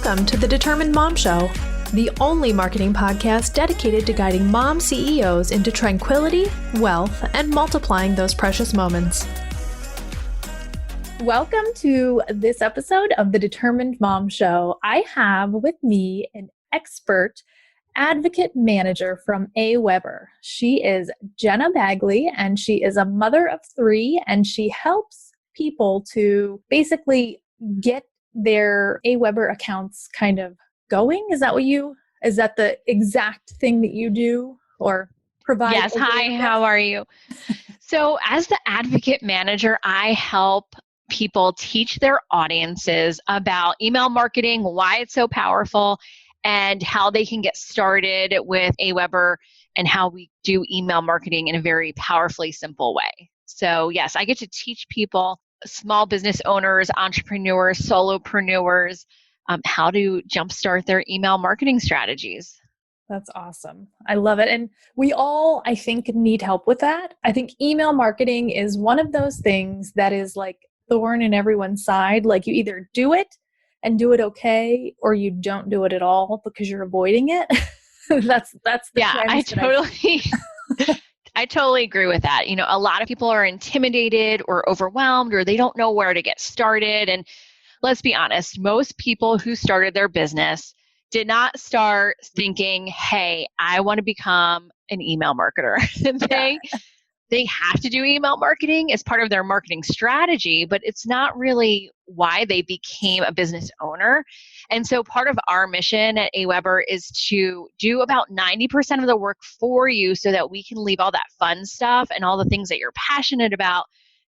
Welcome to the Determined Mom Show, the only marketing podcast dedicated to guiding mom CEOs into tranquility, wealth, and multiplying those precious moments. Welcome to this episode of the Determined Mom Show. I have with me an expert advocate manager from AWeber. She is Jena Bagley, and she is a mother of three, and she helps people to basically get their AWeber accounts kind of going. Is that the exact thing that you do or provide? Yes. Hi, how are you? So as the advocate manager, I help people teach their audiences about email marketing, why it's so powerful, and how they can get started with AWeber and how we do email marketing in a very powerfully simple way. So yes, I get to teach people, small business owners, entrepreneurs, solopreneurs, how to jumpstart their email marketing strategies. That's awesome. I love it. And we all, I think, need help with that. I think email marketing is one of those things that is like thorn in everyone's side. Like you either do it and do it okay, or you don't do it at all because you're avoiding it. that's the I totally agree with that. You know, a lot of people are intimidated or overwhelmed, or they don't know where to get started. And let's be honest, most people who started their business did not start thinking, hey, I want to become an email marketer. They have to do email marketing as part of their marketing strategy, but it's not really why they became a business owner. And so part of our mission at AWeber is to do about 90% of the work for you so that we can leave all that fun stuff and all the things that you're passionate about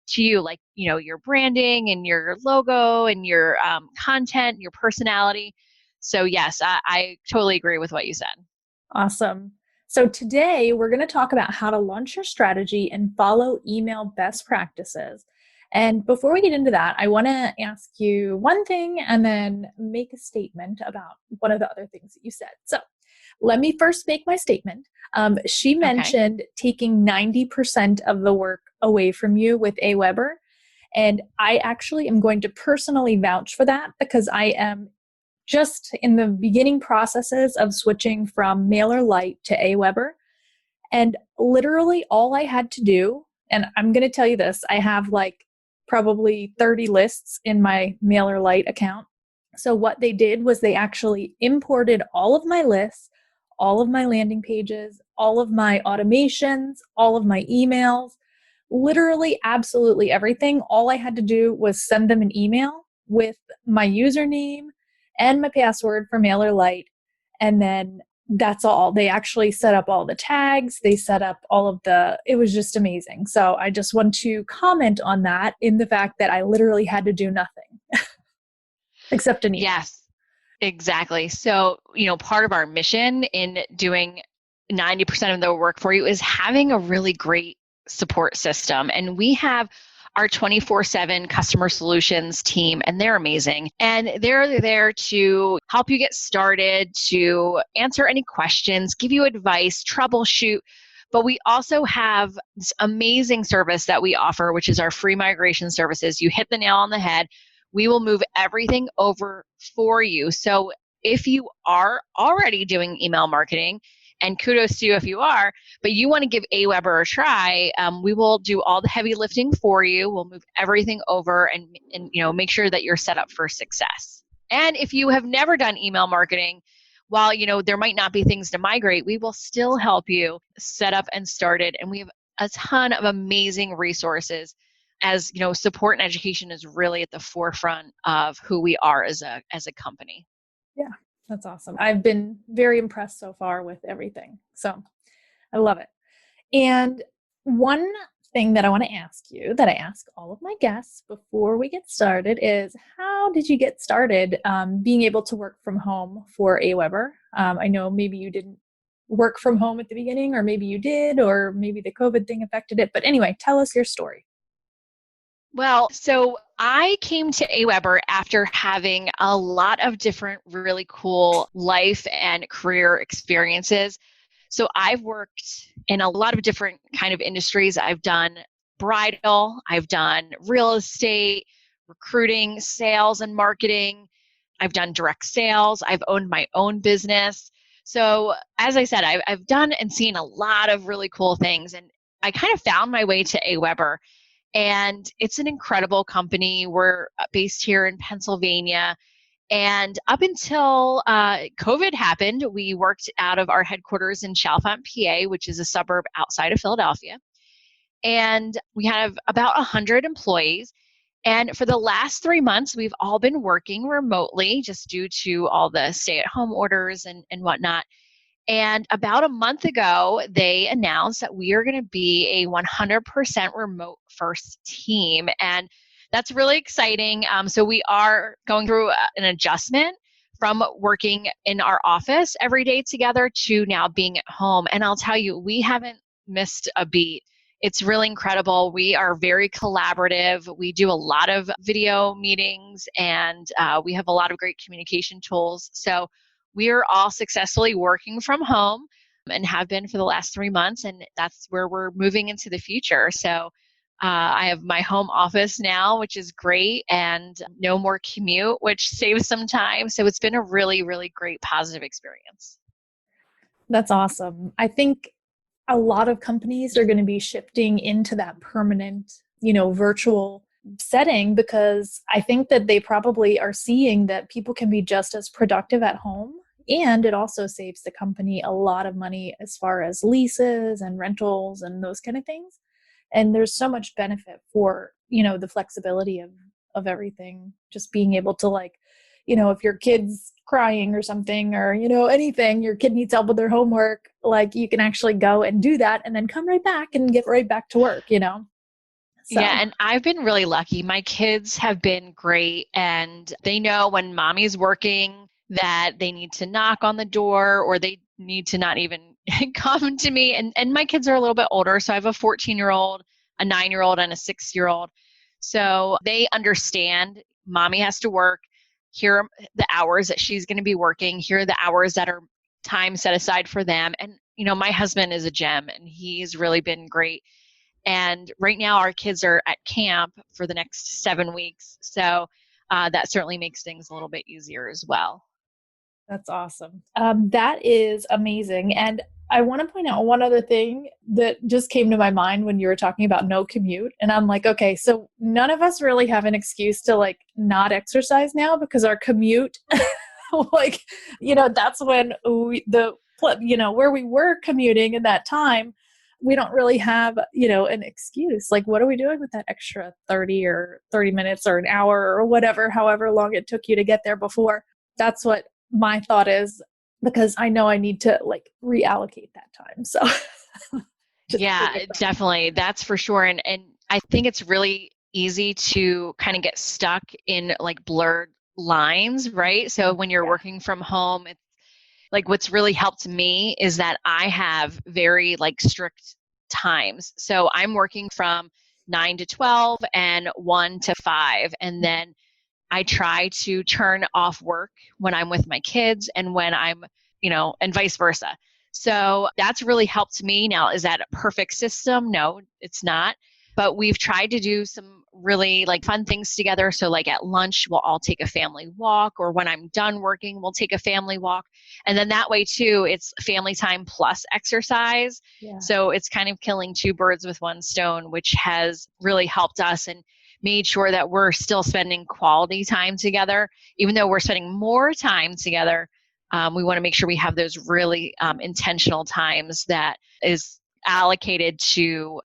to you, like, you know, your branding and your logo and your content, your personality. So yes, I totally agree with what you said. Awesome. So today we're going to talk about how to launch your strategy and follow email best practices. And before we get into that, I want to ask you one thing and then make a statement about one of the other things that you said. So let me first make my statement. She mentioned taking 90% of the work away from you with AWeber. And I actually am going to personally vouch for that because I am just in the beginning processes of switching from MailerLite to AWeber. And literally all I had to do, and I'm going to tell you this, I have like probably 30 lists in my MailerLite account. So what they did was they actually imported all of my lists, all of my landing pages, all of my automations, all of my emails, literally absolutely everything. All I had to do was send them an email with my username and my password for MailerLite. And then that's all. They actually set up all the tags. They set up it was just amazing. So I just want to comment on that in the fact that I literally had to do nothing except an email. Yes, exactly. So, you know, part of our mission in doing 90% of the work for you is having a really great support system. And we have our 24/7 customer solutions team, and they're amazing. And they're there to help you get started, to answer any questions, give you advice, troubleshoot. But we also have this amazing service that we offer, which is our free migration services. You hit the nail on the head. We will move everything over for you. So if you are already doing email marketing, and kudos to you if you are, but you want to give AWeber a try, we will do all the heavy lifting for you. We'll move everything over and you know, make sure that you're set up for success. And if you have never done email marketing, while you know there might not be things to migrate, we will still help you set up and start it. And we have a ton of amazing resources. As you know, support and education is really at the forefront of who we are as a company. Yeah. That's awesome. I've been very impressed so far with everything. So I love it. And one thing that I want to ask you, that I ask all of my guests before we get started, is how did you get started being able to work from home for AWeber? I know maybe you didn't work from home at the beginning, or maybe you did, or maybe the COVID thing affected it. But anyway, tell us your story. Well, so I came to AWeber after having a lot of different really cool life and career experiences. So I've worked in a lot of different kind of industries. I've done bridal, I've done real estate, recruiting, sales and marketing, I've done direct sales. I've owned my own business. So as I said, I've done and seen a lot of really cool things. And I kind of found my way to AWeber. And it's an incredible company. We're based here in Pennsylvania. And up until COVID happened, we worked out of our headquarters in Chalfont, PA, which is a suburb outside of Philadelphia. And we have about 100 employees. And for the last 3 months, we've all been working remotely just due to all the stay-at-home orders and whatnot. And about a month ago, they announced that we are going to be a 100% remote first team. And that's really exciting. So we are going through an adjustment from working in our office every day together to now being at home. And I'll tell you, we haven't missed a beat. It's really incredible. We are very collaborative. We do a lot of video meetings and we have a lot of great communication tools. So we are all successfully working from home and have been for the last 3 months, and that's where we're moving into the future. So I have my home office now, which is great, and no more commute, which saves some time. So it's been a really, really great positive experience. That's awesome. I think a lot of companies are going to be shifting into that permanent, virtual setting, because I think that they probably are seeing that people can be just as productive at home. And it also saves the company a lot of money as far as leases and rentals and those kind of things. And there's so much benefit for, the flexibility of everything, just being able to if your kid's crying or something, or, anything, your kid needs help with their homework, you can actually go and do that and then come right back and get right back to work, So. Yeah, and I've been really lucky. My kids have been great, and they know when mommy's working that they need to knock on the door, or they need to not even come to me. And my kids are a little bit older. So I have a 14-year-old, a 9-year-old, and a 6-year-old. So they understand mommy has to work. Here are the hours that she's going to be working. Here are the hours that are time set aside for them. And, my husband is a gem, and he's really been great. And right now our kids are at camp for the next 7 weeks. So that certainly makes things a little bit easier as well. That's awesome. That is amazing. And I want to point out one other thing that just came to my mind when you were talking about no commute. And I'm like, okay, so none of us really have an excuse to not exercise now, because our commute, that's when where we were commuting in that time, we don't really have, an excuse. What are we doing with that extra 30 minutes or an hour or whatever, however long it took you to get there before? That's what my thought is, because I know I need to reallocate that time. So yeah, definitely. That's for sure. And I think it's really easy to kind of get stuck in blurred lines, right? So when you're working from home, it's what's really helped me is that I have very strict times. So I'm working from 9 to 12 and 1 to 5. And then I try to turn off work when I'm with my kids and when I'm, and vice versa. So that's really helped me. Now, is that a perfect system? No, it's not. But we've tried to do some really fun things together. So at lunch, we'll all take a family walk, or when I'm done working, we'll take a family walk. And then that way too, it's family time plus exercise. Yeah. So it's kind of killing two birds with one stone, which has really helped us and made sure that we're still spending quality time together. Even though we're spending more time together, we want to make sure we have those really intentional times that is allocated to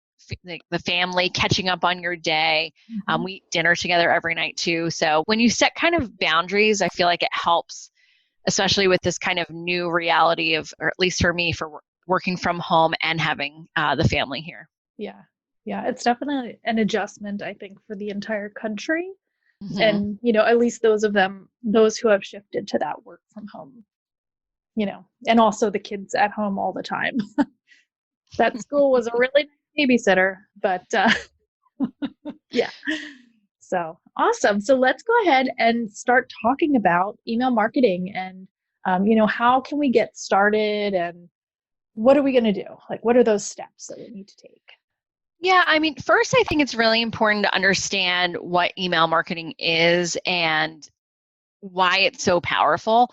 the family, catching up on your day. Mm-hmm. We eat dinner together every night too. So when you set kind of boundaries, I feel like it helps, especially with this kind of new reality of, or at least for me, for working from home and having the family here. Yeah. Yeah, it's definitely an adjustment, I think, for the entire country. Mm-hmm. And, at least those who have shifted to that work from home, and also the kids at home all the time. That school was a really nice babysitter, but yeah. So awesome. So let's go ahead and start talking about email marketing and, how can we get started and what are we going to do? What are those steps that we need to take? Yeah, first, I think it's really important to understand what email marketing is and why it's so powerful.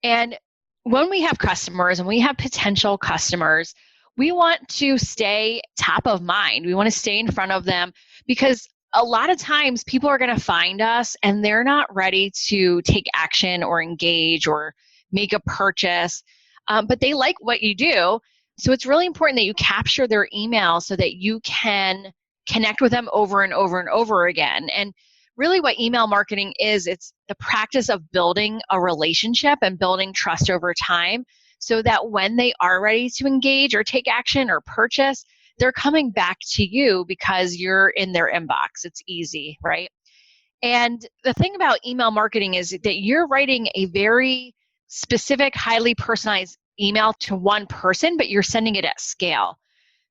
And when we have customers and we have potential customers, we want to stay top of mind. We want to stay in front of them because a lot of times people are going to find us and they're not ready to take action or engage or make a purchase, but they like what you do. So it's really important that you capture their email so that you can connect with them over and over and over again. And really what email marketing is, it's the practice of building a relationship and building trust over time so that when they are ready to engage or take action or purchase, they're coming back to you because you're in their inbox. It's easy, right? And the thing about email marketing is that you're writing a very specific, highly personalized email to one person, but you're sending it at scale.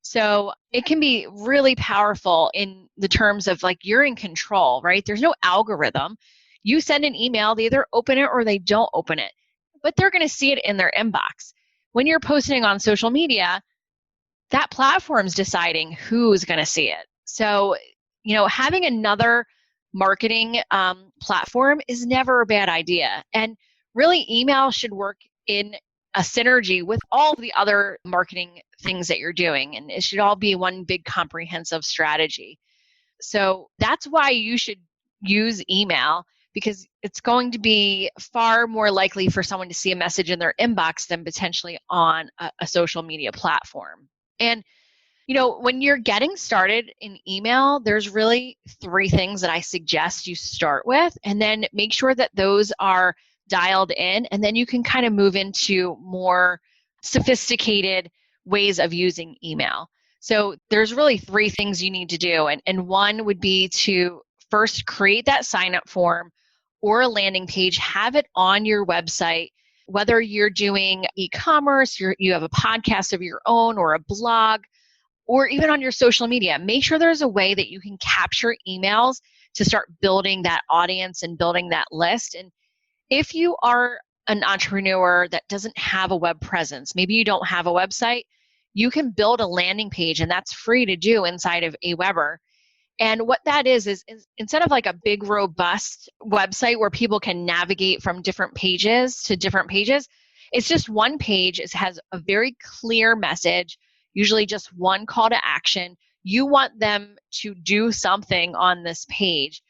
So it can be really powerful in the terms of like you're in control, right? There's no algorithm. You send an email, they either open it or they don't open it, but they're going to see it in their inbox. When you're posting on social media, that platform's deciding who's going to see it. So, having another marketing platform is never a bad idea. And really, email should work in a synergy with all the other marketing things that you're doing. And it should all be one big comprehensive strategy. So that's why you should use email, because it's going to be far more likely for someone to see a message in their inbox than potentially on a social media platform. And when you're getting started in email, there's really 3 things that I suggest you start with, and then make sure that those are dialed in, and then you can kind of move into more sophisticated ways of using email. So there's really 3 things you need to do, and one would be to first create that sign-up form or a landing page, have it on your website. Whether you're doing e-commerce, you have a podcast of your own or a blog, or even on your social media, make sure there's a way that you can capture emails to start building that audience and building that list. And if you are an entrepreneur that doesn't have a web presence, maybe you don't have a website, you can build a landing page, and that's free to do inside of AWeber. And what that is instead of like a big, robust website where people can navigate from different pages to different pages, it's just one page. It has a very clear message, usually just one call to action. You want them to do something on this page,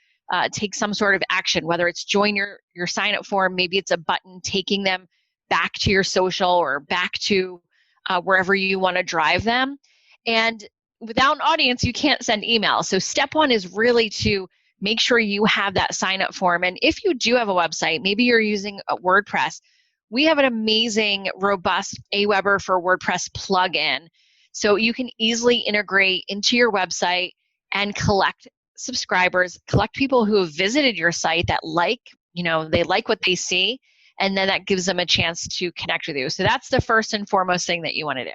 take some sort of action, whether it's join your sign-up form, maybe it's a button taking them back to your social or back to wherever you want to drive them. And without an audience, you can't send email. So step 1 is really to make sure you have that sign-up form. And if you do have a website, maybe you're using a WordPress, we have an amazing, robust AWeber for WordPress plugin. So you can easily integrate into your website and collect subscribers, collect people who have visited your site that they like what they see, and then that gives them a chance to connect with you. So that's the first and foremost thing that you want to do.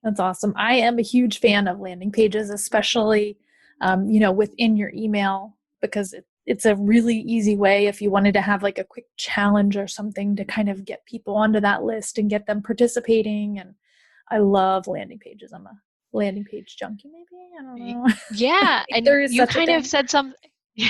That's awesome. I am a huge fan of landing pages, especially, within your email, because it's a really easy way if you wanted to have like a quick challenge or something to kind of get people onto that list and get them participating. And I love landing pages. I'm a landing page junkie, maybe. I don't know. Yeah. And you kind of said something.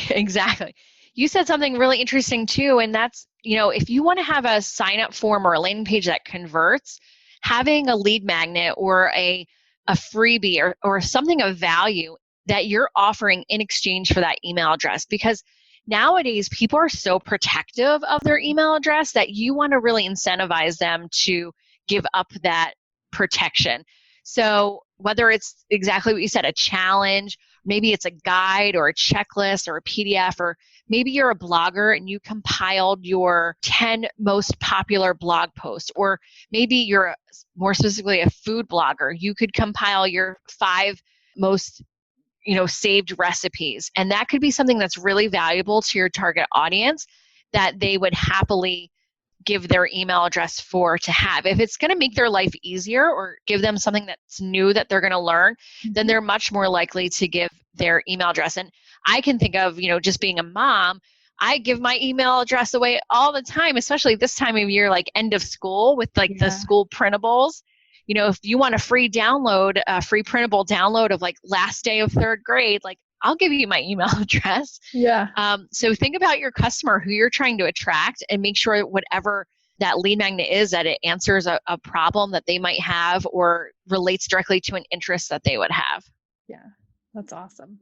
Exactly. You said something really interesting too. And that's, if you want to have a sign-up form or a landing page that converts, having a lead magnet or a freebie or something of value that you're offering in exchange for that email address. Because nowadays people are so protective of their email address that you want to really incentivize them to give up that protection. So whether it's exactly what you said, a challenge, maybe it's a guide or a checklist or a PDF, or maybe you're a blogger and you compiled your 10 most popular blog posts, or maybe you're more specifically a food blogger. You could compile your 5 most saved recipes. And that could be something that's really valuable to your target audience that they would happily give their email address to have. If it's going to make their life easier or give them something that's new that they're going to learn, then they're much more likely to give their email address. And I can think of, just being a mom, I give my email address away all the time, especially this time of year, like end of school with the school printables. If you want a free printable download of like last day of 3rd grade, like I'll give you my email address. Yeah. So think about your customer, who you're trying to attract, and make sure whatever that lead magnet is, that it answers a problem that they might have or relates directly to an interest that they would have. Yeah, that's awesome.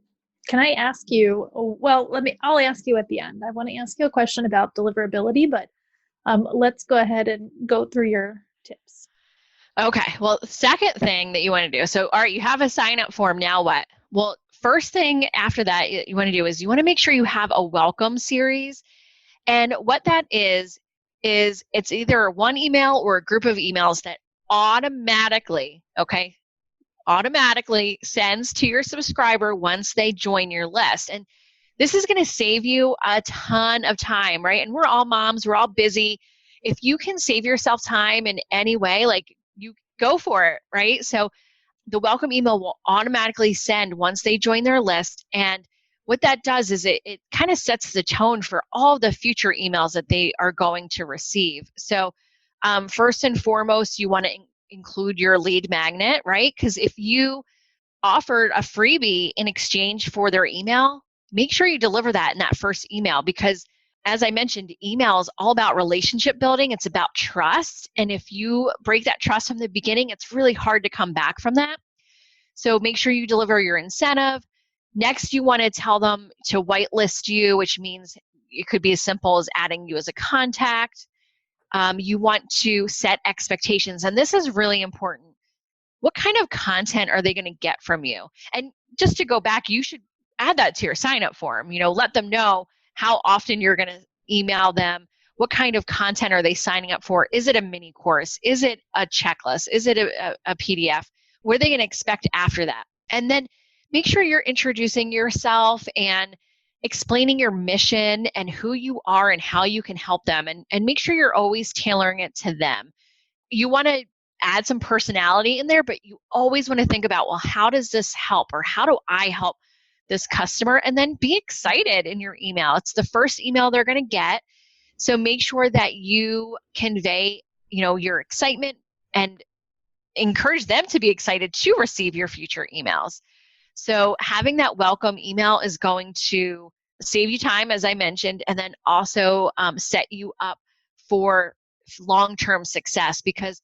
Can I ask you, well, I'll ask you at the end. I want to ask you a question about deliverability, but let's go ahead and go through your tips. Okay. Well, second thing that you want to do. So, all right, you have a sign up form. Now what? Well, first thing after that you want to do is you want to make sure you have a welcome series. And what that is it's either one email or a group of emails that automatically, okay, automatically sends to your subscriber once they join your list. And this is going to save you a ton of time, right? And we're all moms, we're all busy. If you can save yourself time in any way, like, you go for it, right? So the welcome email will automatically send once they join their list. And what that does is it kind of sets the tone for all the future emails that they are going to receive. So first and foremost, you want to include your lead magnet, right? Because if you offered a freebie in exchange for their email, make sure you deliver that in that first email, because as I mentioned, email is all about relationship building. It's about trust. And if you break that trust from the beginning, it's really hard to come back from that. So make sure you deliver your incentive. Next, you want to tell them to whitelist you, which means it could be as simple as adding you as a contact. You want to set expectations. And this is really important. What kind of content are they going to get from you? And just to go back, you should add that to your sign up form. Let them know how often you're going to email them. What kind of content are they signing up for? Is it a mini course? Is it a checklist? Is it a PDF? What are they going to expect after that? And then make sure you're introducing yourself and explaining your mission and who you are and how you can help them. And make sure you're always tailoring it to them. You want to add some personality in there, but you always want to think about, well, how does this help, or how do I help this customer? And then be excited in your email. It's the first email they're going to get. So make sure that you convey, your excitement and encourage them to be excited to receive your future emails. So having that welcome email is going to save you time, as I mentioned, and then also set you up for long-term success, because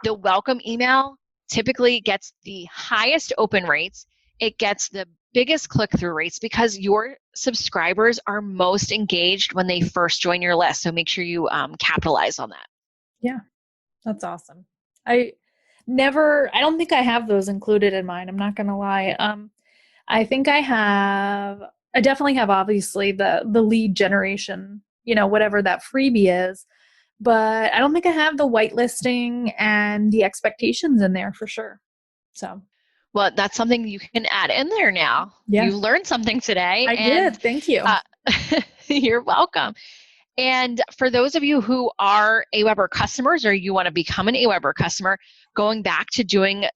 the welcome email typically gets the highest open rates. It gets the biggest click-through rates because your subscribers are most engaged when they first join your list. So make sure you capitalize on that. Yeah, that's awesome. I don't think I have those included in mine. I'm not going to lie. I definitely have, obviously, the lead generation, whatever that freebie is. But I don't think I have the whitelisting and the expectations in there for sure. So, well, that's something you can add in there now. Yeah. You learned something today. I did. Thank you. You're welcome. And for those of you who are AWeber customers, or you want to become an AWeber customer, going back to doing,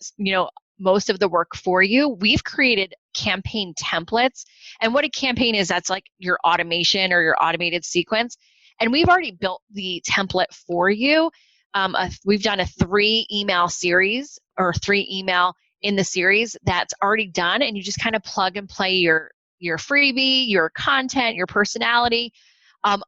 most of the work for you, we've created campaign templates. And what a campaign is, that's like your automation or your automated sequence. And we've already built the template for you. We've done a 3 email series, or 3 email in the series that's already done. And you just kind of plug and play your freebie, your content, your personality.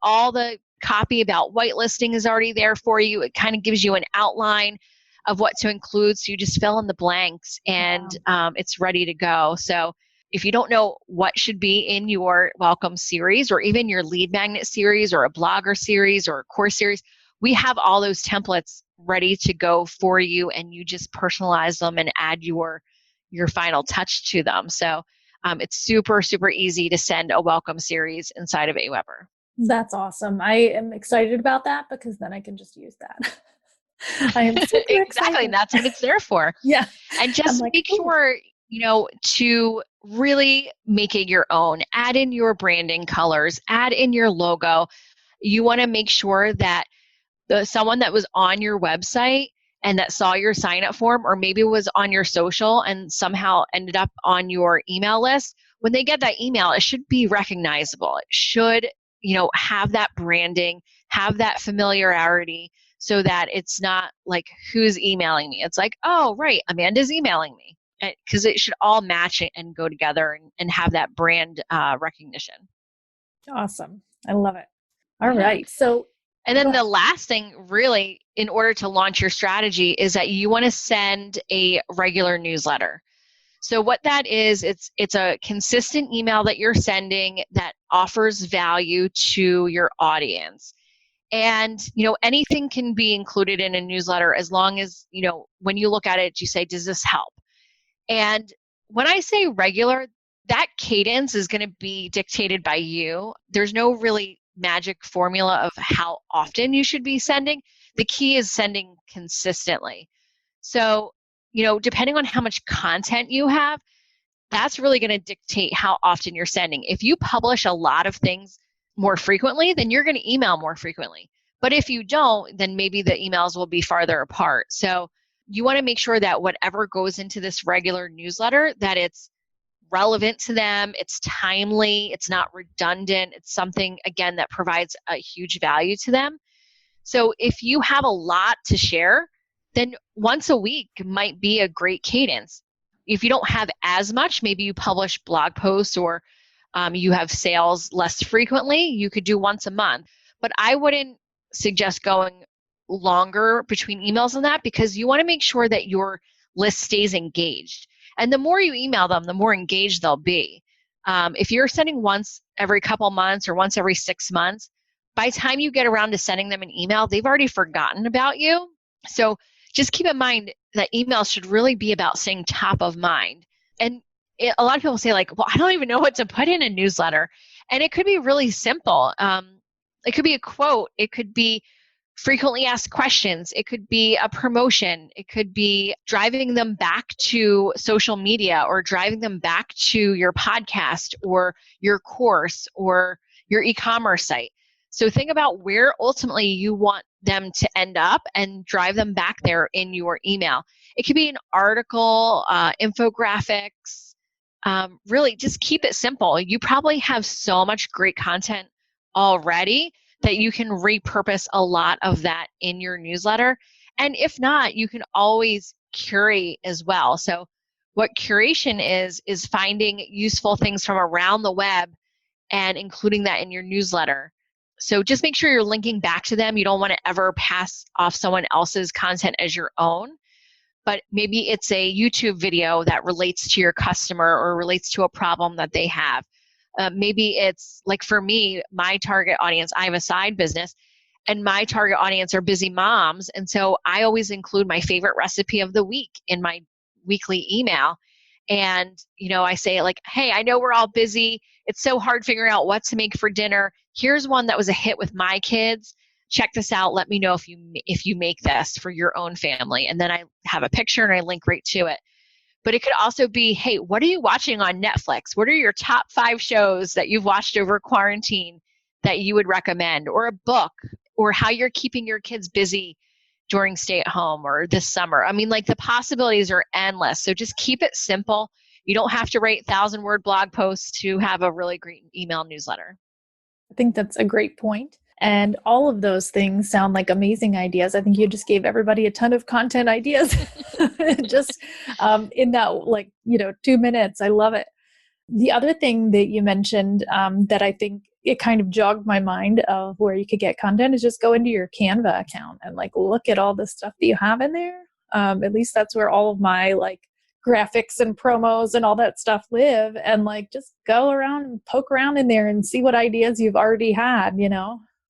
All the copy about whitelisting is already there for you. It kind of gives you an outline of what to include. So you just fill in the blanks, and it's ready to go. So if you don't know what should be in your welcome series, or even your lead magnet series, or a blogger series, or a course series, we have all those templates ready to go for you, and you just personalize them and add your final touch to them. So it's super, super easy to send a welcome series inside of AWeber. That's awesome. I am excited about that, because then I can just use that. I am super exactly. excited. That's what it's there for. Yeah. And just make sure, to really make it your own. Add in your branding colors, add in your logo. You want to make sure that someone that was on your website and that saw your sign up form, or maybe was on your social and somehow ended up on your email list, when they get that email, it should be recognizable. It should, have that branding, have that familiarity, so that it's not like, who's emailing me? It's like, oh, right, Amanda's emailing me. because it should all match and go together and have that brand recognition. Awesome. I love it. All Yeah. right. So And then go the ahead. last thing, really, in order to launch your strategy, is that you want to send a regular newsletter. So what that is, it's a consistent email that you're sending that offers value to your audience. And, anything can be included in a newsletter as long as, when you look at it, you say, does this help? And when I say regular, that cadence is going to be dictated by you. There's no really magic formula of how often you should be sending. The key is sending consistently. So, depending on how much content you have, that's really going to dictate how often you're sending. If you publish a lot of things more frequently, then you're going to email more frequently. But if you don't, then maybe the emails will be farther apart. So you want to make sure that whatever goes into this regular newsletter, that it's relevant to them, it's timely, it's not redundant, it's something, again, that provides a huge value to them. So if you have a lot to share, then once a week might be a great cadence. If you don't have as much, maybe you publish blog posts or you have sales less frequently, you could do once a month. But I wouldn't suggest going longer between emails than that, because you want to make sure that your list stays engaged. And the more you email them, the more engaged they'll be. If you're sending once every couple months or once every 6 months, by the time you get around to sending them an email, they've already forgotten about you. So just keep in mind that emails should really be about staying top of mind. And a lot of people say, like, well, I don't even know what to put in a newsletter. And it could be really simple. It could be a quote. It could be frequently asked questions. It could be a promotion. It could be driving them back to social media or driving them back to your podcast or your course or your e-commerce site. So think about where ultimately you want them to end up and drive them back there in your email. It could be an article, infographics. Really, just keep it simple. You probably have so much great content already that you can repurpose a lot of that in your newsletter. And if not, you can always curate as well. So what curation is finding useful things from around the web and including that in your newsletter. So just make sure you're linking back to them. You don't want to ever pass off someone else's content as your own, but maybe it's a YouTube video that relates to your customer or relates to a problem that they have. Maybe it's like, for me, my target audience, I have a side business and my target audience are busy moms. And so I always include my favorite recipe of the week in my weekly email. And, I say, like, hey, I know we're all busy. It's so hard figuring out what to make for dinner. Here's one that was a hit with my kids. Check this out. Let me know if you make this for your own family. And then I have a picture and I link right to it. But it could also be, hey, what are you watching on Netflix? What are your top 5 shows that you've watched over quarantine that you would recommend? Or a book, or how you're keeping your kids busy during stay at home or this summer. I mean, like, the possibilities are endless. So just keep it simple. You don't have to write 1,000-word blog posts to have a really great email newsletter. I think that's a great point. And all of those things sound like amazing ideas. I think you just gave everybody a ton of content ideas just in that 2 minutes. I love it. The other thing that you mentioned that I think it kind of jogged my mind of where you could get content is just go into your Canva account and look at all the stuff that you have in there. At least that's where all of my graphics and promos and all that stuff live, and just go around and poke around in there and see what ideas you've already had,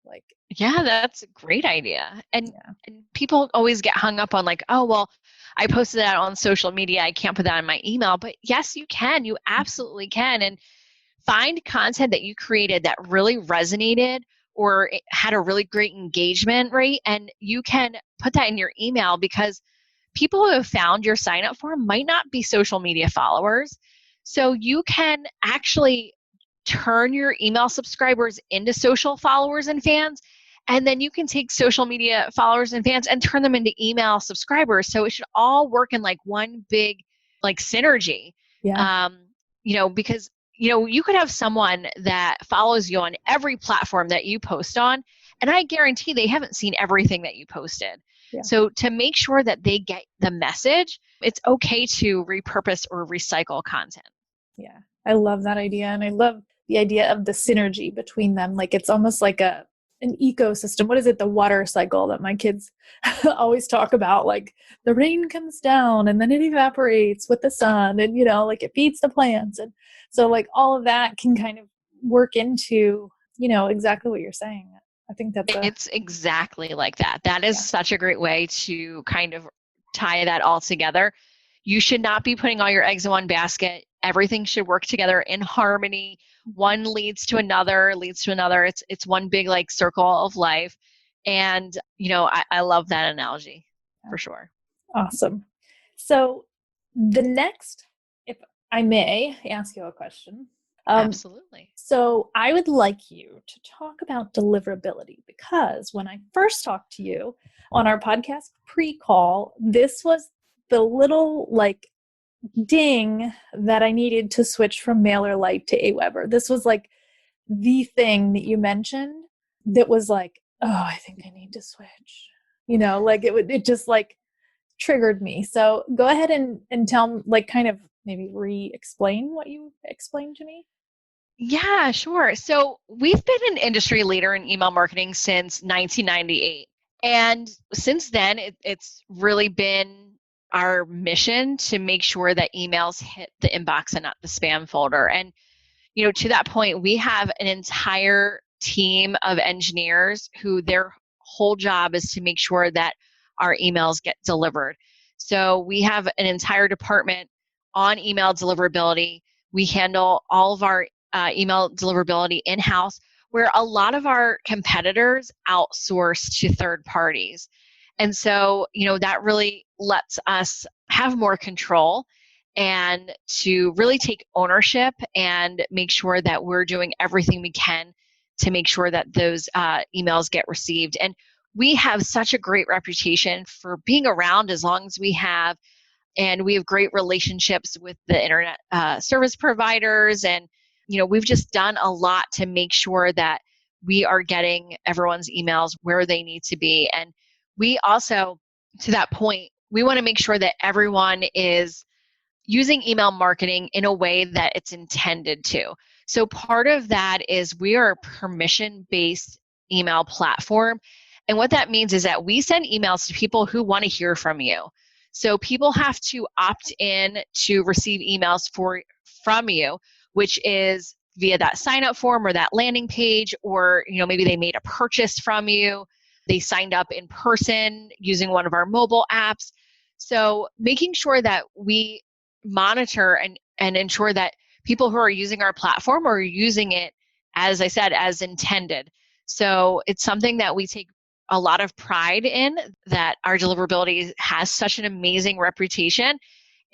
like Yeah, that's a great idea. yeah. And people always get hung up on, like, oh, well, I posted that on social media, I can't put that in my email. But yes, you can. You absolutely can. And find content that you created that really resonated or it had a really great engagement rate, and you can put that in your email, because people who have found your sign up form might not be social media followers. So you can actually turn your email subscribers into social followers and fans. And then you can take social media followers and fans and turn them into email subscribers. So it should all work in one big synergy. Yeah. Because you could have someone that follows you on every platform that you post on, And I guarantee they haven't seen everything that you posted. Yeah. So to make sure that they get the message, it's okay to repurpose or recycle content. Yeah. I love that idea. And I love the idea of the synergy between them. Like it's almost like an ecosystem. What is it? The water cycle that my kids always talk about. Like the rain comes down and then it evaporates with the sun and, like it feeds the plants. And so like all of that can kind of work into, exactly what you're saying. I think that's It's exactly like that. That is yeah. such a great way to kind of tie that all together. You should not be putting all your eggs in one basket. Everything should work together in harmony. One leads to another, leads to another. It's one big like circle of life. And I love that analogy for sure. Awesome. So the next, if I may ask you a question. Absolutely. So I would like you to talk about deliverability because when I first talked to you on our podcast pre-call, this was the little like ding that I needed to switch from MailerLite to AWeber. This was like the thing that you mentioned that was like, oh, I think I need to switch. Like it just like triggered me. So go ahead and tell, like, kind of maybe re-explain what you explained to me. Yeah, sure. So we've been an industry leader in email marketing since 1998. And since then, it's really been our mission to make sure that emails hit the inbox and not the spam folder. And to that point, we have an entire team of engineers who their whole job is to make sure that our emails get delivered. So we have an entire department on email deliverability. We handle all of our email deliverability in-house, where a lot of our competitors outsource to third parties. And so, that really lets us have more control and to really take ownership and make sure that we're doing everything we can to make sure that those emails get received. And we have such a great reputation for being around as long as we have. And we have great relationships with the internet service providers. And, we've just done a lot to make sure that we are getting everyone's emails where they need to be. And we also, to that point, we want to make sure that everyone is using email marketing in a way that it's intended to. So part of that is we are a permission-based email platform. And what that means is that we send emails to people who want to hear from you. So people have to opt in to receive emails from you, which is via that sign up form or that landing page, or maybe they made a purchase from you. They signed up in person using one of our mobile apps. So making sure that we monitor and ensure that people who are using our platform are using it, as I said, as intended. So it's something that we take a lot of pride in, that our deliverability has such an amazing reputation,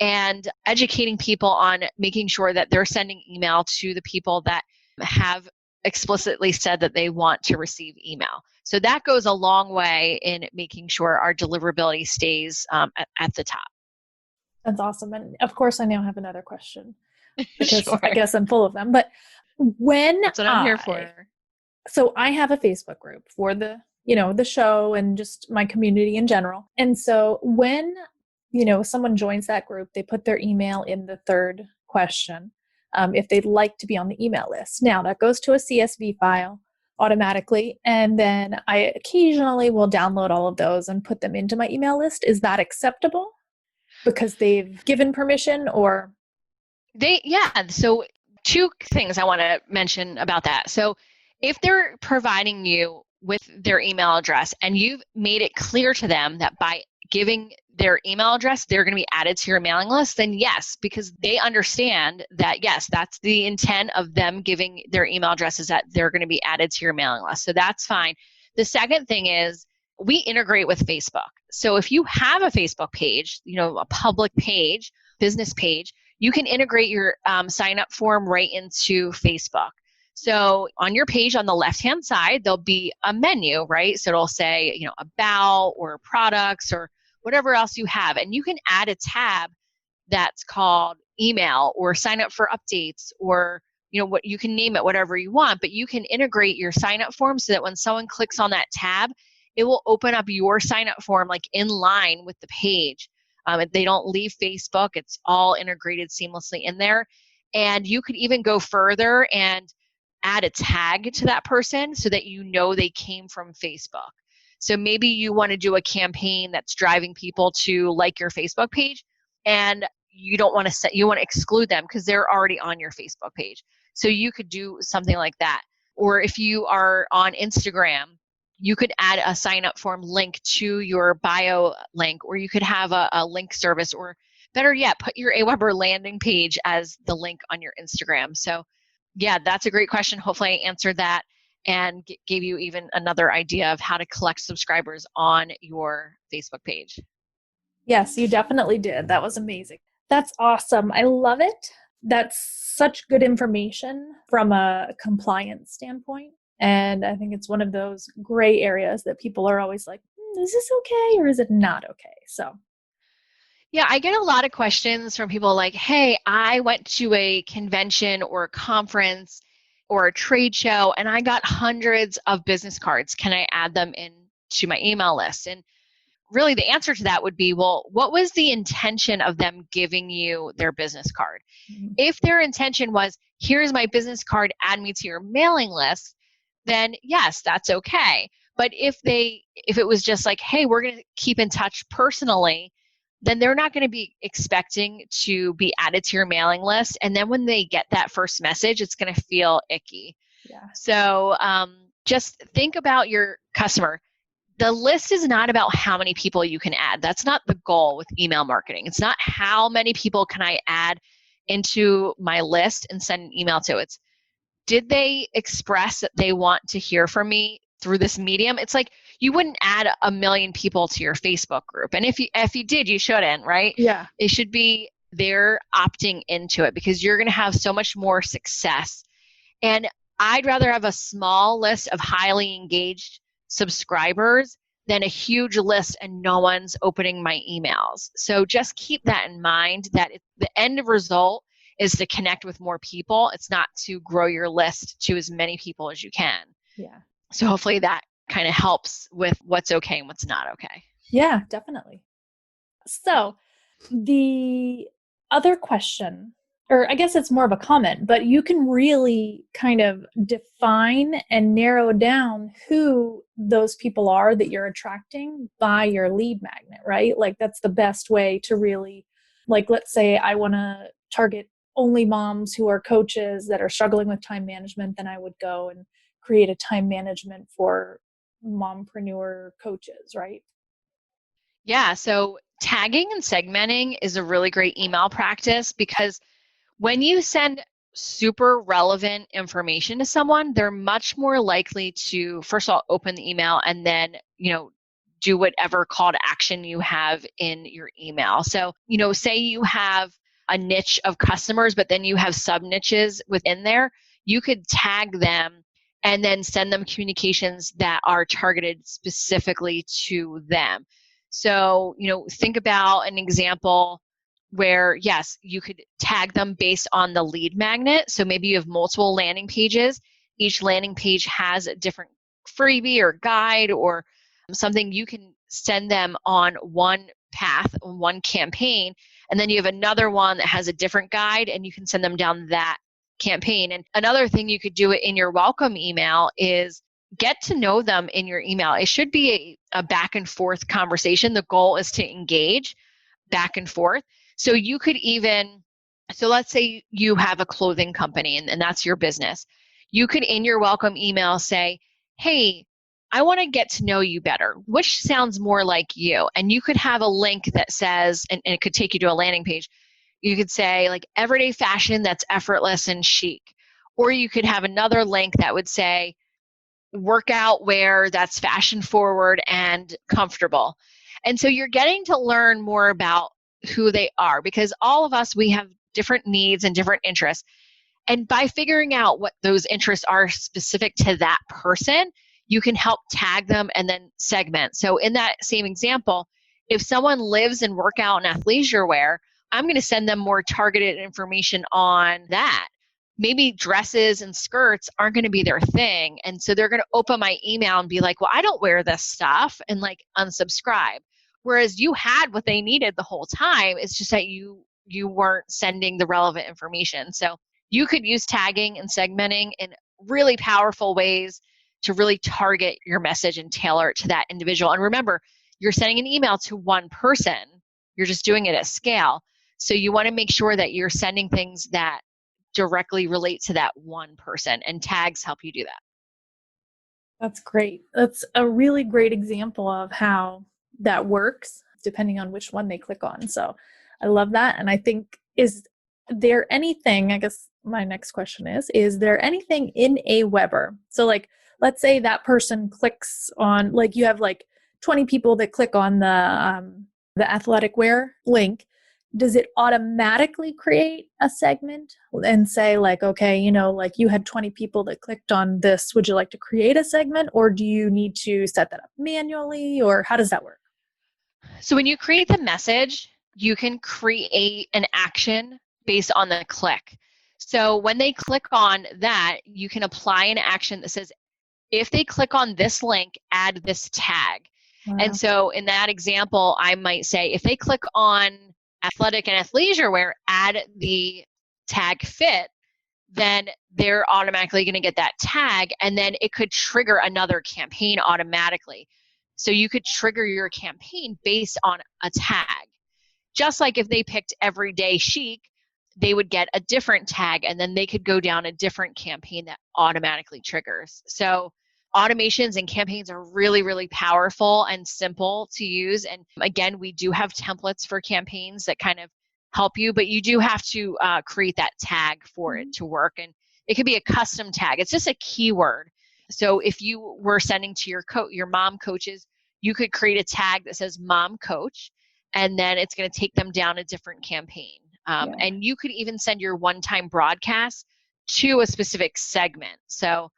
and educating people on making sure that they're sending email to the people that have explicitly said that they want to receive email. So that goes a long way in making sure our deliverability stays at the top. That's awesome. And of course, I now have another question because Sure. I guess I'm full of them. But when That's what I'm here for. So I have a Facebook group for the show and just my community in general. And so when, someone joins that group, they put their email in the third question if they'd like to be on the email list. Now that goes to a CSV file automatically. And then I occasionally will download all of those and put them into my email list. Is that acceptable? Because they've given permission or? So two things I want to mention about that. So if they're providing you with their email address and you've made it clear to them that by giving their email address, they're going to be added to your mailing list, then yes, because they understand that, yes, that's the intent of them giving their email address, is that they're going to be added to your mailing list. So that's fine. The second thing is we integrate with Facebook. So if you have a Facebook page, a public page, business page, you can integrate your sign up form right into Facebook. So on your page on the left-hand side, there'll be a menu, right? So it'll say, about or products or whatever else you have. And you can add a tab that's called email or sign up for updates or what you can name it whatever you want, but you can integrate your sign up form so that when someone clicks on that tab, it will open up your sign up form like in line with the page. They don't leave Facebook. It's all integrated seamlessly in there. And you could even go further and add a tag to that person so that they came from Facebook. So maybe you want to do a campaign that's driving people to like your Facebook page, and you don't want to you want to exclude them because they're already on your Facebook page. So you could do something like that. Or if you are on Instagram, you could add a sign up form link to your bio link, or you could have a link service, or better yet, put your AWeber landing page as the link on your Instagram. So yeah, that's a great question. Hopefully I answered that and gave you even another idea of how to collect subscribers on your Facebook page. Yes, you definitely did. That was amazing. That's awesome. I love it. That's such good information from a compliance standpoint. And I think it's one of those gray areas that people are always like, is this okay or is it not okay? So, yeah, I get a lot of questions from people like, hey, I went to a convention or a conference or a trade show and I got hundreds of business cards. Can I add them into my email list? And really the answer to that would be, well, what was the intention of them giving you their business card? If their intention was, here's my business card, add me to your mailing list, then yes, that's okay. But if it was just like, hey, we're going to keep in touch personally, then they're not going to be expecting to be added to your mailing list. And then when they get that first message, it's going to feel icky. yeah. So just think about your customer. The list is not about how many people you can add. That's not the goal with email marketing. It's not how many people can I add into my list and send an email to. It's, did they express that they want to hear from me through this medium? It's like you wouldn't add 1 million people to your Facebook group. And if you did, you shouldn't, right? Yeah. It should be they're opting into it because you're going to have so much more success. And I'd rather have a small list of highly engaged subscribers than a huge list and no one's opening my emails. So just keep that in mind, that the end result is to connect with more people. It's not to grow your list to as many people as you can. Yeah. So hopefully that kind of helps with what's okay and what's not okay. Yeah, definitely. So the other question, or I guess it's more of a comment, but you can really kind of define and narrow down who those people are that you're attracting by your lead magnet, right? Like that's the best way to really, like, let's say I want to target only moms who are coaches that are struggling with time management, then I would go and create a time management for mompreneur coaches, right? Yeah, so tagging and segmenting is a really great email practice because when you send super relevant information to someone, they're much more likely to, first of all, open the email and then, do whatever call to action you have in your email. So, say you have a niche of customers, but then you have sub niches within there, you could tag them and then send them communications that are targeted specifically to them. So, think about an example where, yes, you could tag them based on the lead magnet. So maybe you have multiple landing pages. Each landing page has a different freebie or guide or something. You can send them on one path, one campaign, and then you have another one that has a different guide and you can send them down that campaign. And another thing you could do in your welcome email is get to know them in your email. It should be a back and forth conversation. The goal is to engage back and forth. So you could even, so let's say you have a clothing company and that's your business. You could in your welcome email say, hey, I want to get to know you better. Which sounds more like you? And you could have a link that says, and it could take you to a landing page. You could say like everyday fashion that's effortless and chic. Or you could have another link that would say workout wear that's fashion forward and comfortable. And so you're getting to learn more about who they are because all of us, we have different needs and different interests. And by figuring out what those interests are specific to that person, you can help tag them and then segment. So in that same example, if someone lives in workout and athleisure wear, I'm going to send them more targeted information on that. maybe dresses and skirts aren't going to be their thing. And so they're going to open my email and be like, well, I don't wear this stuff, and like unsubscribe. Whereas you had what they needed the whole time. It's just that you weren't sending the relevant information. So you could use tagging and segmenting in really powerful ways to really target your message and tailor it to that individual. And remember, you're sending an email to one person. You're just doing it at scale. So you want to make sure that you're sending things that directly relate to that one person, and tags help you do that. That's great. That's a really great example of how that works depending on which one they click on. So I love that. And I think, is there anything, I guess my next question is there anything in AWeber? So like, let's say that person clicks on, like you have like 20 people that click on the athletic wear link. Does it automatically create a segment and say like, okay, you know, like you had 20 people that clicked on this, would you like to create a segment, or do you need to set that up manually, or how does that work? So when you create the message, you can create an action based on the click. So when they click on that, you can apply an action that says, if they click on this link, add this tag. Wow. And so in that example, I might say, if they click on athletic and athleisure wear, add the tag fit, then they're automatically going to get that tag, and then it could trigger another campaign automatically. So you could trigger your campaign based on a tag. Just like if they picked everyday chic, they would get a different tag, and then they could go down a different campaign that automatically triggers. So automations and campaigns are really, really powerful and simple to use. And again, we do have templates for campaigns that kind of help you, but you do have to create that tag for it to work. And it could be a custom tag. It's just a keyword. So if you were sending to your mom coaches, you could create a tag that says mom coach, and then it's going to take them down a different campaign. And you could even send your one-time broadcast to a specific segment. So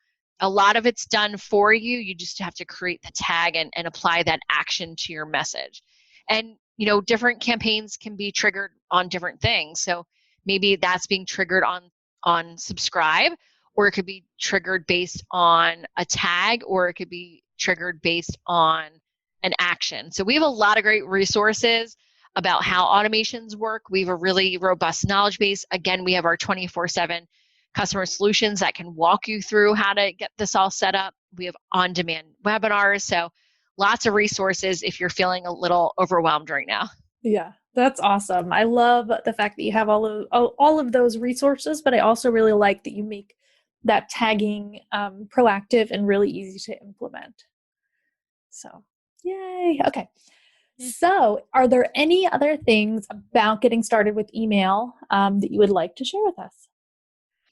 a lot of it's done for you. You just have to create the tag and apply that action to your message. And, you know, different campaigns can be triggered on different things. So maybe that's being triggered on subscribe, or it could be triggered based on a tag, or it could be triggered based on an action. So we have a lot of great resources about how automations work. We have a really robust knowledge base. Again, we have our 24/7 customer solutions that can walk you through how to get this all set up. We have on-demand webinars. So lots of resources if you're feeling a little overwhelmed right now. Yeah, that's awesome. I love the fact that you have all of those resources, but I also really like that you make that tagging proactive and really easy to implement. So, yay. Okay. So, are there any other things about getting started with email that you would like to share with us?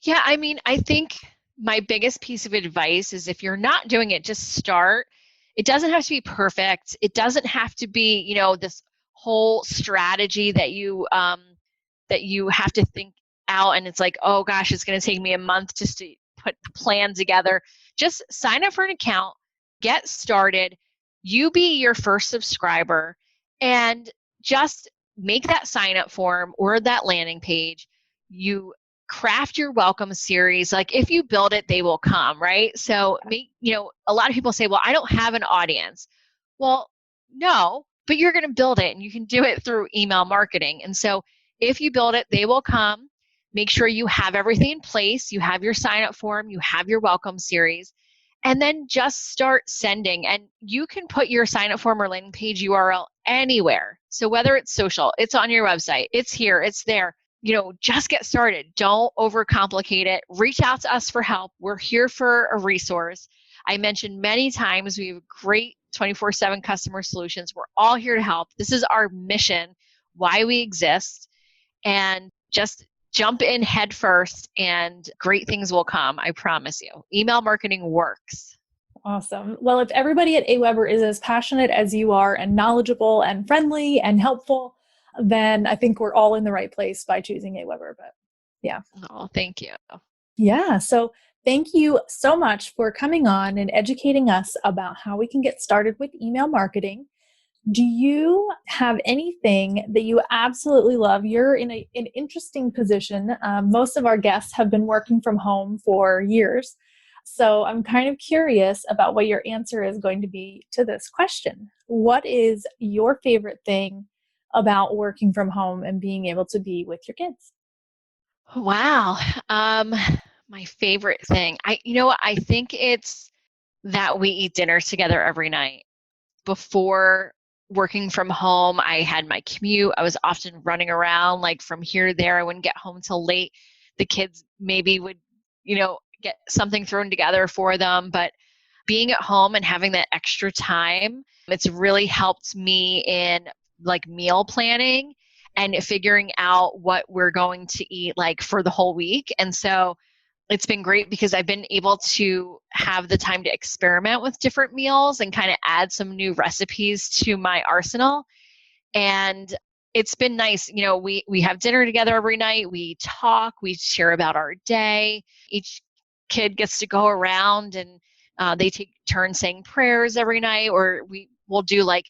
Yeah, I mean, I think my biggest piece of advice is, if you're not doing it, just start. It doesn't have to be perfect. It doesn't have to be, you know, this whole strategy that you have to think out, and it's like, oh gosh, it's going to take me a month just to put the plan together. Just sign up for an account, get started. You be your first subscriber, and just make that sign up form or that landing page. You craft your welcome series. Like, if you build it, they will come, right? So a lot of people say, well, I don't have an audience. Well, no, but you're going to build it, and you can do it through email marketing. And so if you build it, they will come. Make sure you have everything in place. You have your sign up form, you have your welcome series, and then just start sending. And you can put your sign up form or landing page URL anywhere. So whether it's social, it's on your website, it's here, it's there. Just get started. Don't overcomplicate it. Reach out to us for help. We're here for a resource. I mentioned many times, we have great 24/7 customer solutions. We're all here to help. This is our mission, why we exist. And just jump in head first, and great things will come. I promise you. Email marketing works. Awesome. Well, if everybody at AWeber is as passionate as you are, and knowledgeable and friendly and helpful, then I think we're all in the right place by choosing AWeber. But yeah. Oh, thank you. Yeah. So thank you so much for coming on and educating us about how we can get started with email marketing. Do you have anything that you absolutely love? You're in an interesting position. Most of our guests have been working from home for years. So I'm kind of curious about what your answer is going to be to this question. What is your favorite thing about working from home and being able to be with your kids? Wow. Um, my favorite thing. I think it's that we eat dinner together every night. Before working from home, I had my commute. I was often running around like from here to there. I wouldn't get home till late. The kids maybe would, get something thrown together for them. But being at home and having that extra time, it's really helped me in like meal planning and figuring out what we're going to eat like for the whole week. And so it's been great because I've been able to have the time to experiment with different meals and kind of add some new recipes to my arsenal. And it's been nice. We have dinner together every night. We talk, we share about our day. Each kid gets to go around and they take turns saying prayers every night, or we will do like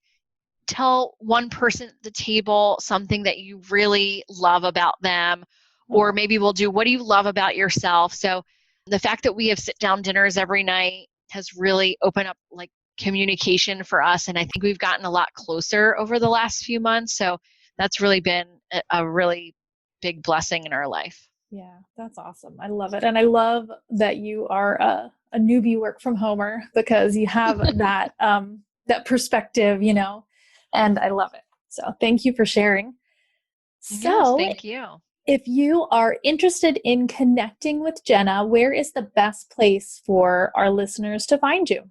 tell one person at the table something that you really love about them, or Oh, maybe we'll do what do you love about yourself. So the fact that we have sit down dinners every night has really opened up like communication for us, and I think we've gotten a lot closer over the last few months. So that's really been a really big blessing in our life. yeah, that's awesome. I love it. And I love that you are a newbie work from homer because you have that perspective, and I love it. So thank you for sharing. Yes, So thank you. if you are interested in connecting with Jena, where is the best place for our listeners to find you?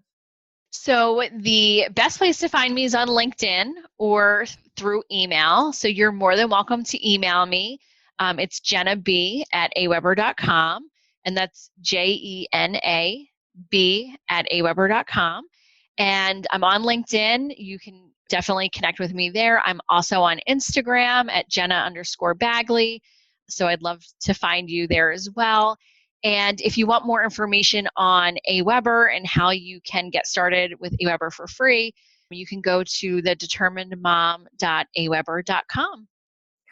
So the best place to find me is on LinkedIn or through email. So you're more than welcome to email me. It's jenab@aweber.com, and that's JENAB@aweber.com. And I'm on LinkedIn. You can definitely connect with me there. I'm also on Instagram at Jena_Bagley. So I'd love to find you there as well. And if you want more information on AWeber and how you can get started with AWeber for free, you can go to thedeterminedmom.aweber.com.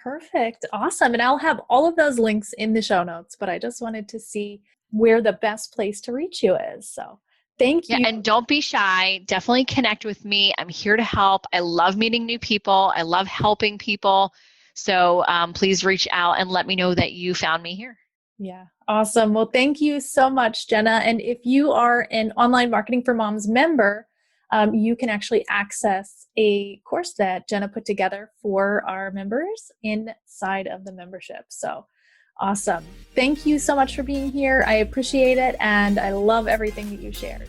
Perfect. Awesome. And I'll have all of those links in the show notes, but I just wanted to see where the best place to reach you is. So thank Yeah, you. and don't be shy. Definitely connect with me. I'm here to help. I love meeting new people. I love helping people. So please reach out and let me know that you found me here. Yeah, awesome. Well, thank you so much, Jena. And if you are an Online Marketing for Moms member, you can actually access a course that Jena put together for our members inside of the membership. So awesome. Thank you so much for being here. I appreciate it. And I love everything that you shared.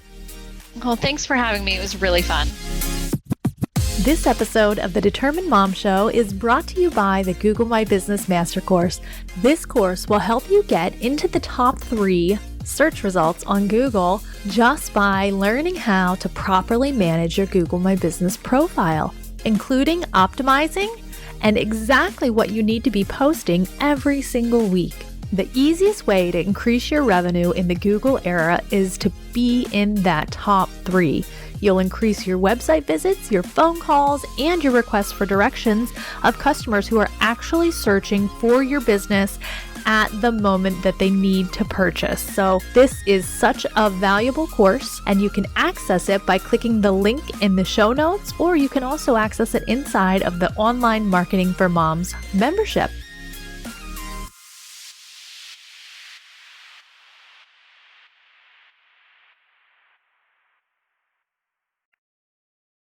Well, thanks for having me. It was really fun. This episode of the Determined Mom Show is brought to you by the Google My Business Master Course. This course will help you get into the top 3 search results on Google just by learning how to properly manage your Google My Business profile, including optimizing and exactly what you need to be posting every single week. The easiest way to increase your revenue in the Google era is to be in that top 3. You'll increase your website visits, your phone calls, and your requests for directions of customers who are actually searching for your business at the moment that they need to purchase. So this is such a valuable course, and you can access it by clicking the link in the show notes, or you can also access it inside of the Online Marketing for Moms membership.